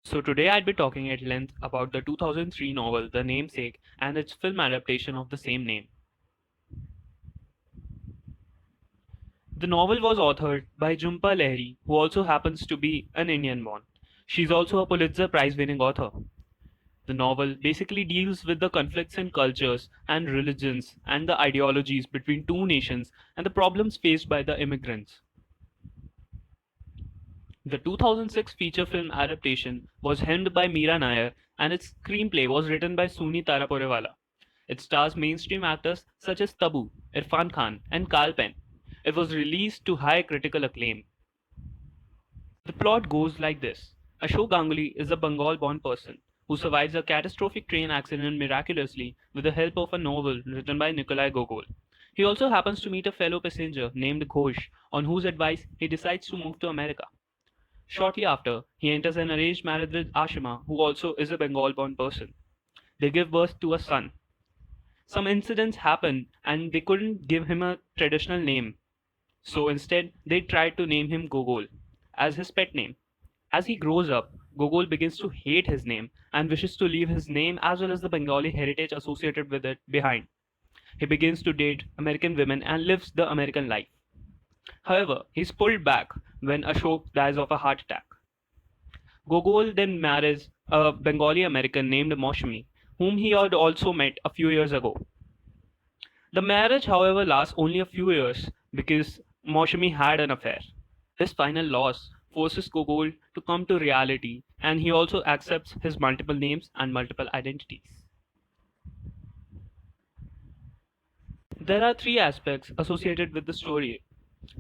So today I'd be talking at length about the 2003 novel The Namesake and its film adaptation of the same name. The novel was authored by Jhumpa Lahiri, who also happens to be an Indian born. She's also a Pulitzer Prize winning author. The novel basically deals with the conflicts in cultures and religions and the ideologies between two nations and the problems faced by the immigrants. The 2006 feature film adaptation was helmed by Meera Nair and its screenplay was written by Suni Tarapurewala. It stars mainstream actors such as Tabu, Irfan Khan, and Kal Penn. It was released to high critical acclaim. The plot goes like this. Ashok Ganguly is a Bengal-born person who survives a catastrophic train accident miraculously with the help of a novel written by Nikolai Gogol. He also happens to meet a fellow passenger named Ghosh, on whose advice he decides to move to America. Shortly after, he enters an arranged marriage with Ashima, who also is a Bengal-born person. They give birth to a son. Some incidents happen and they couldn't give him a traditional name, so instead they tried to name him Gogol as his pet name. As he grows up, Gogol begins to hate his name and wishes to leave his name as well as the Bengali heritage associated with it behind. He begins to date American women and lives the American life. However, he's pulled back when Ashok dies of a heart attack. Gogol then marries a Bengali American named Moshmi, whom he had also met a few years ago. The marriage, however, lasts only a few years because Moshmi had an affair. His final loss forces Gogol to come to reality and he also accepts his multiple names and multiple identities. There are three aspects associated with the story.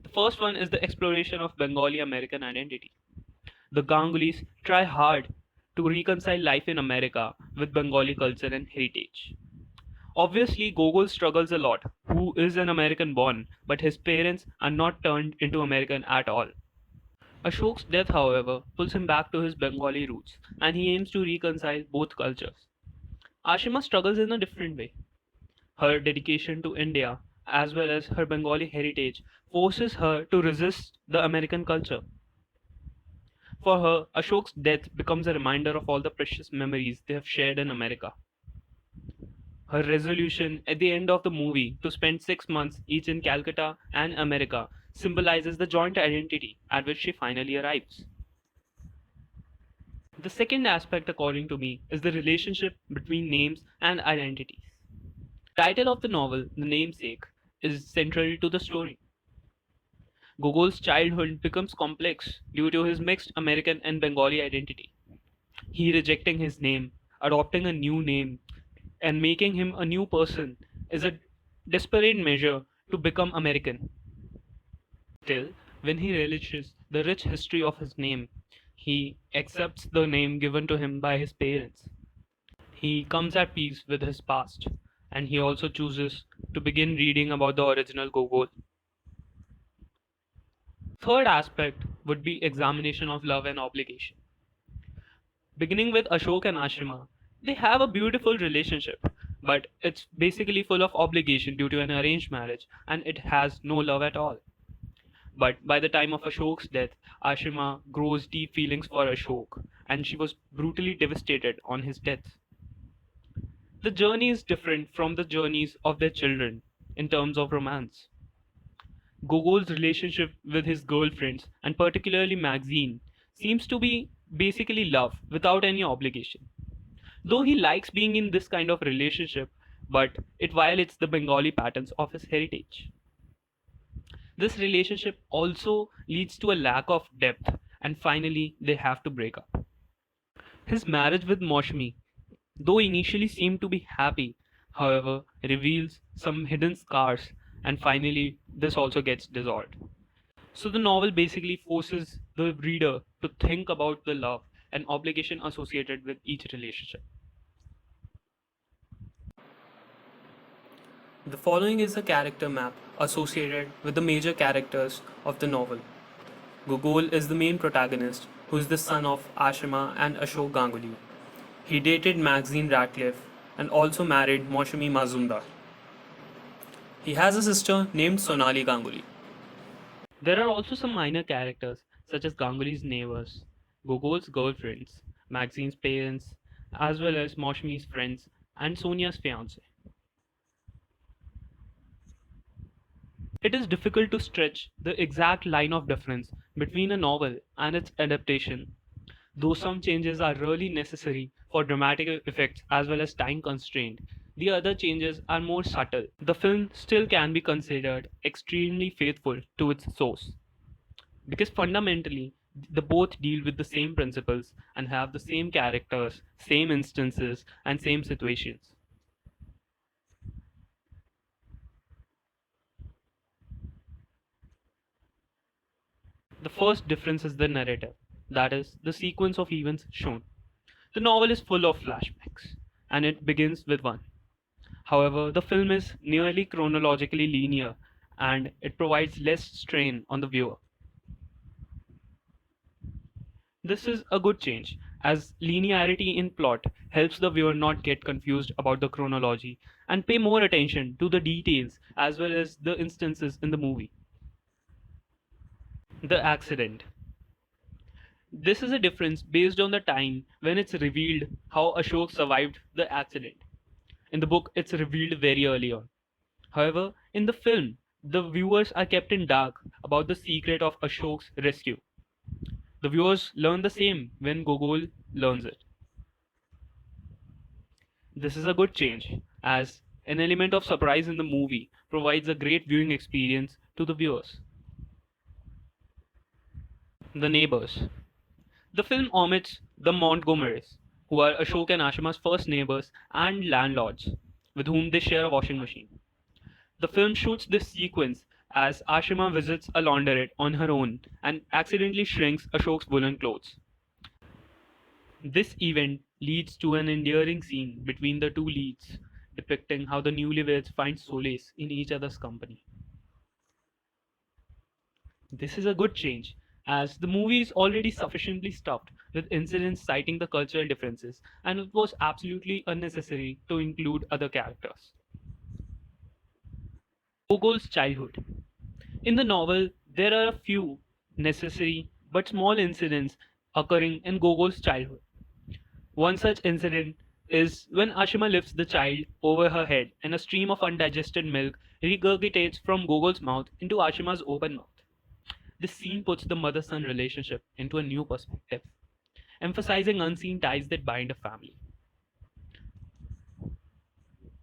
The first one is the exploration of Bengali American identity. The Gangulys try hard to reconcile life in America with Bengali culture and heritage. Obviously, Gogol struggles a lot, who is an American born, but his parents are not turned into American at all. Ashok's death, however, pulls him back to his Bengali roots, and he aims to reconcile both cultures. Ashima struggles in a different way. Her dedication to India, as well as her Bengali heritage, forces her to resist the American culture. For her, Ashok's death becomes a reminder of all the precious memories they have shared in America. Her resolution at the end of the movie to spend 6 months each in Calcutta and America symbolizes the joint identity at which she finally arrives. The second aspect, according to me, is the relationship between names and identities. The title of the novel, The Namesake, is central to the story. Gogol's childhood becomes complex due to his mixed American and Bengali identity. He rejecting his name, adopting a new name, and making him a new person is a desperate measure to become American. Still, when he relishes the rich history of his name, he accepts the name given to him by his parents. He comes at peace with his past, and he also chooses to begin reading about the original Gogol. Third aspect would be examination of love and obligation. Beginning with Ashok and Ashima, they have a beautiful relationship, but it's basically full of obligation due to an arranged marriage, and it has no love at all. But by the time of Ashok's death, Ashima grows deep feelings for Ashok, and she was brutally devastated on his death. The journey is different from the journeys of their children in terms of romance. Gogol's relationship with his girlfriends, and particularly Maxine, seems to be basically love without any obligation. Though he likes being in this kind of relationship, but it violates the Bengali patterns of his heritage. This relationship also leads to a lack of depth, and finally, they have to break up. His marriage with Moshmi, though initially seemed to be happy, however, reveals some hidden scars, and finally, this also gets dissolved. So, the novel basically forces the reader to think about the love and obligation associated with each relationship. The following is a character map associated with the major characters of the novel. Gogol is the main protagonist, who is the son of Ashima and Ashok Ganguly. He dated Maxine Ratcliffe and also married Moshami Mazumdar. He has a sister named Sonali Ganguly. There are also some minor characters such as Ganguly's neighbors, Gogol's girlfriends, Maxine's parents, as well as Moshmi's friends and Sonia's fiance. It is difficult to stretch the exact line of difference between a novel and its adaptation, though some changes are really necessary for dramatic effects as well as time constraint. The other changes are more subtle. The film still can be considered extremely faithful to its source because fundamentally the both deal with the same principles and have the same characters, same instances, and same situations. The first difference is the narrative, that is, the sequence of events shown. The novel is full of flashbacks, and it begins with one. However, the film is nearly chronologically linear and it provides less strain on the viewer. This is a good change, as linearity in plot helps the viewer not get confused about the chronology and pay more attention to the details as well as the instances in the movie. The accident. This is a difference based on the time when it's revealed how Ashok survived the accident. In the book, it's revealed very early on. However, in the film, the viewers are kept in dark about the secret of Ashok's rescue. The viewers learn the same when Gogol learns it. This is a good change, as an element of surprise in the movie provides a great viewing experience to the viewers. The neighbors. The film omits the Montgomerys, who are Ashok and Ashima's first neighbors and landlords, with whom they share a washing machine. The film shoots this sequence as Ashima visits a laundrette on her own and accidentally shrinks Ashok's woolen clothes. This event leads to an endearing scene between the two leads, depicting how the newlyweds find solace in each other's company. This is a good change, as the movie is already sufficiently stuffed with incidents citing the cultural differences, and it was absolutely unnecessary to include other characters. Gogol's childhood. In the novel, there are a few necessary but small incidents occurring in Gogol's childhood. One such incident is when Ashima lifts the child over her head and a stream of undigested milk regurgitates from Gogol's mouth into Ashima's open mouth. This scene puts the mother son relationship into a new perspective, emphasizing unseen ties that bind a family.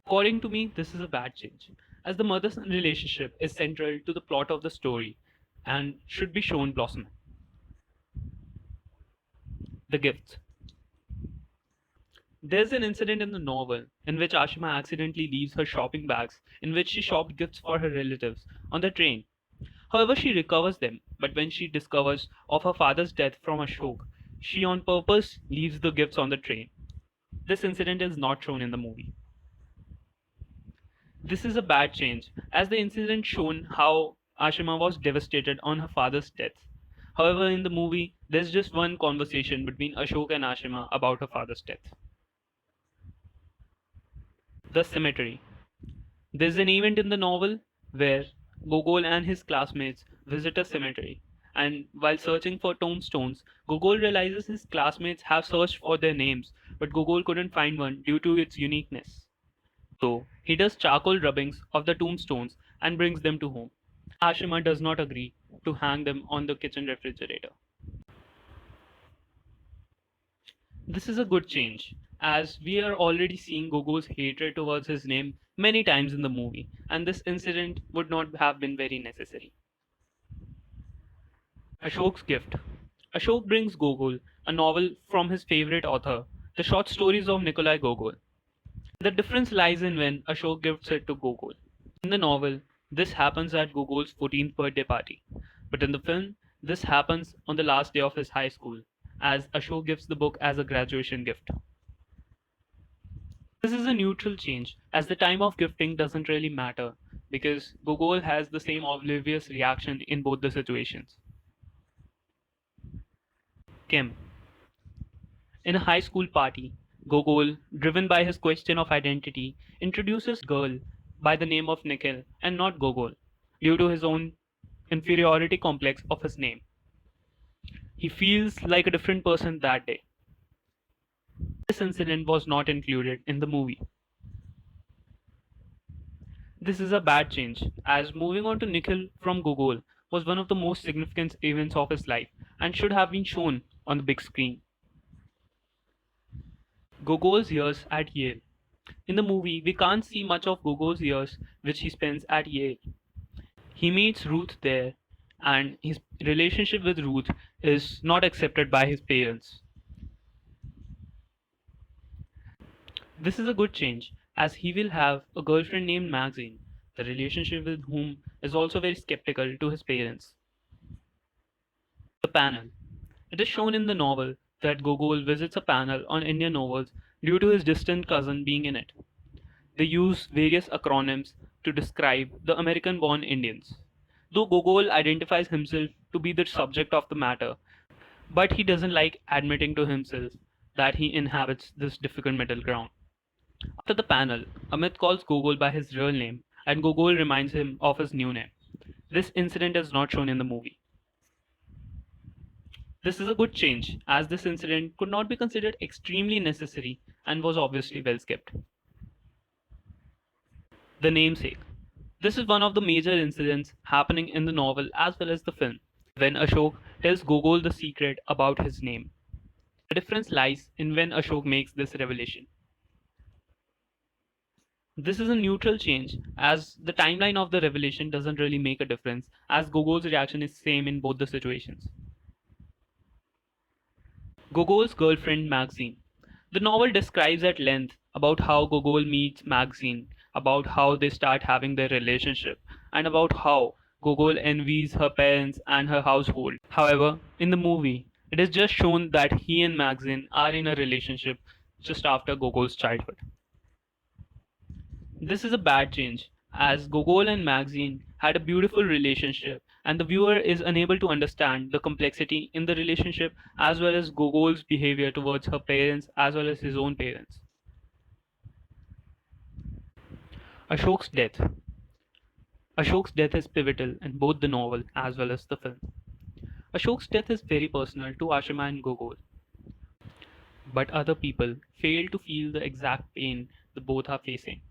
According to me, this is a bad change, as the mother son relationship is central to the plot of the story and should be shown blossoming. The gifts. There's an incident in the novel in which Ashima accidentally leaves her shopping bags in which she shopped gifts for her relatives on the train. However, she recovers them, but when she discovers of her father's death from Ashok, she on purpose leaves the gifts on the train. This incident is not shown in the movie. This is a bad change, as the incident shown how Ashima was devastated on her father's death. However, in the movie, there's just one conversation between Ashok and Ashima about her father's death. The cemetery. There's an event in the novel where Gogol and his classmates visit a cemetery, and while searching for tombstones, Gogol realizes his classmates have searched for their names, but Gogol couldn't find one due to its uniqueness. So he does charcoal rubbings of the tombstones and brings them to home. Ashima does not agree to hang them on the kitchen refrigerator. This is a good change, as we are already seeing Gogol's hatred towards his name many times in the movie, and this incident would not have been very necessary. Ashok's gift. Ashok brings Gogol a novel from his favorite author, the short stories of Nikolai Gogol. The difference lies in when Ashok gifts it to Gogol. In the novel, this happens at Gogol's 14th birthday party, but in the film, this happens on the last day of his high school, as Ashok gives the book as a graduation gift. This is a neutral change, as the time of gifting doesn't really matter, because Gogol has the same oblivious reaction in both the situations. Kim. In a high school party, Gogol, driven by his question of identity, introduces girl by the name of Nikhil and not Gogol, due to his own inferiority complex of his name. He feels like a different person that day. This incident was not included in the movie. This is a bad change, as moving on to Nikhil from Gogol was one of the most significant events of his life and should have been shown on the big screen. Gogol's years at Yale. In the movie, we can't see much of Gogol's years which he spends at Yale. He meets Ruth there, and his relationship with Ruth is not accepted by his parents. This is a good change, as he will have a girlfriend named Maxine, the relationship with whom is also very skeptical to his parents. The panel. It is shown in the novel that Gogol visits a panel on Indian novels due to his distant cousin being in it. They use various acronyms to describe the American born Indians. Though Gogol identifies himself to be the subject of the matter, but he doesn't like admitting to himself that he inhabits this difficult middle ground. After the panel, Amit calls Gogol by his real name, and Gogol reminds him of his new name. This incident is not shown in the movie. This is a good change, as this incident could not be considered extremely necessary and was obviously well skipped. The namesake. This is one of the major incidents happening in the novel as well as the film, when Ashok tells Gogol the secret about his name. The difference lies in when Ashok makes this revelation. This is a neutral change, as the timeline of the revelation doesn't really make a difference, as Gogol's reaction is same in both the situations. Gogol's girlfriend Maxine. The novel describes at length about how Gogol meets Maxine, about how they start having their relationship, and about how Gogol envies her parents and her household. However, in the movie, it is just shown that he and Maxine are in a relationship just after Gogol's childhood. This is a bad change, as Gogol and Maxine had a beautiful relationship, and the viewer is unable to understand the complexity in the relationship as well as Gogol's behavior towards her parents as well as his own parents. Ashok's death. Ashok's death is pivotal in both the novel as well as the film. Ashok's death is very personal to Ashima and Gogol, but other people fail to feel the exact pain the both are facing.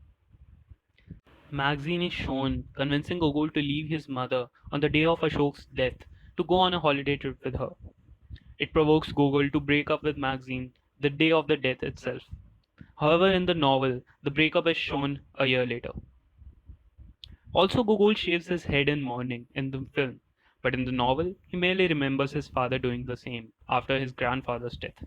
Maxine is shown convincing Gogol to leave his mother on the day of Ashok's death to go on a holiday trip with her. It provokes Gogol to break up with Maxine the day of the death itself. However, in the novel, the breakup is shown a year later. Also, Gogol shaves his head in mourning in the film, but in the novel, he merely remembers his father doing the same after his grandfather's death.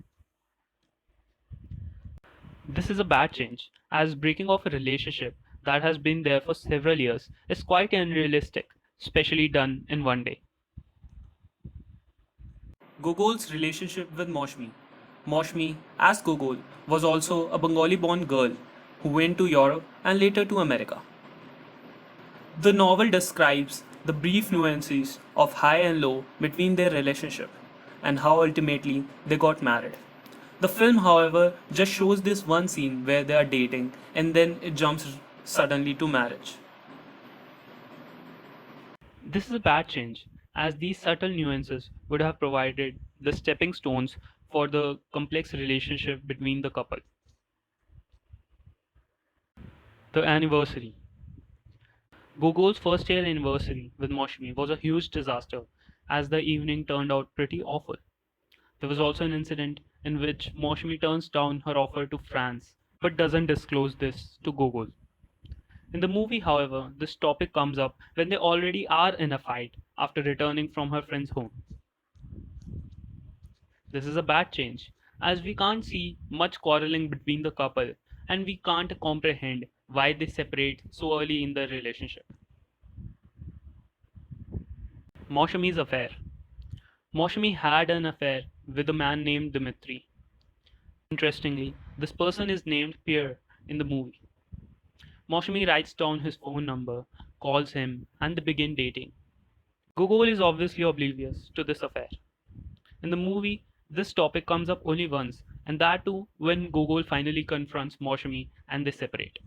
This is a bad change, as breaking off a relationship that has been there for several years is quite unrealistic, especially done in one day. Gogol's relationship with Moshmi. Moshmi, as Gogol, was also a Bengali born girl who went to Europe and later to America. The novel describes the brief nuances of high and low between their relationship and how ultimately they got married. The film, however, just shows this one scene where they are dating and then it jumps suddenly to marriage. This is a bad change, as these subtle nuances would have provided the stepping stones for the complex relationship between the couple. The anniversary. Gogol's first year anniversary with Moshmi was a huge disaster, as the evening turned out pretty awful. There was also an incident in which Moshmi turns down her offer to France but doesn't disclose this to Gogol. In the movie, however, this topic comes up when they already are in a fight after returning from her friend's home. This is a bad change, as we can't see much quarreling between the couple and we can't comprehend why they separate so early in their relationship. Moshami's affair. Moshami had an affair with a man named Dimitri. Interestingly, this person is named Pierre in the movie. Moshami writes down his phone number, calls him, and they begin dating. Gogol is obviously oblivious to this affair. In the movie, this topic comes up only once, and that too when Gogol finally confronts Moshami and they separate.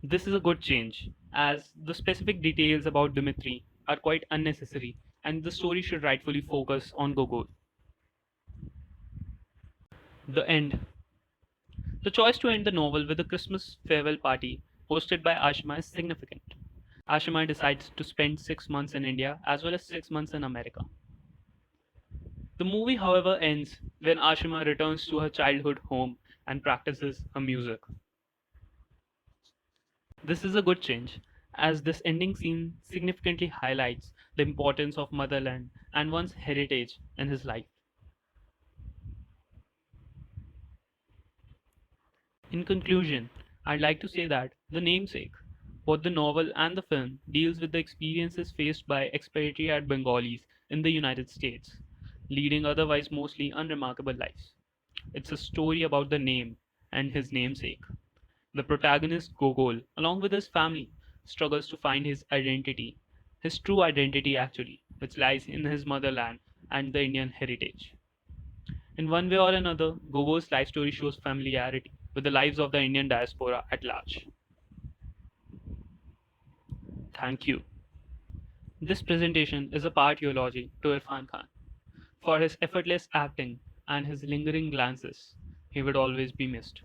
This is a good change, as the specific details about Dimitri are quite unnecessary, and the story should rightfully focus on Gogol. The end. The choice to end the novel with a Christmas farewell party hosted by Ashima is significant. Ashima decides to spend 6 months in India as well as 6 months in America. The movie, however, ends when Ashima returns to her childhood home and practices her music. This is a good change, as this ending scene significantly highlights the importance of motherland and one's heritage in his life. In conclusion, I'd like to say that The Namesake, both the novel and the film, deals with the experiences faced by expatriate Bengalis in the United States, leading otherwise mostly unremarkable lives. It's a story about the name and his namesake. The protagonist Gogol, along with his family, struggles to find his true identity actually, which lies in his motherland and the Indian heritage. In one way or another, Gogol's life story shows familiarity with the lives of the Indian diaspora at large. Thank you. This presentation is a part eulogy to Irfan Khan. For his effortless acting and his lingering glances, he would always be missed.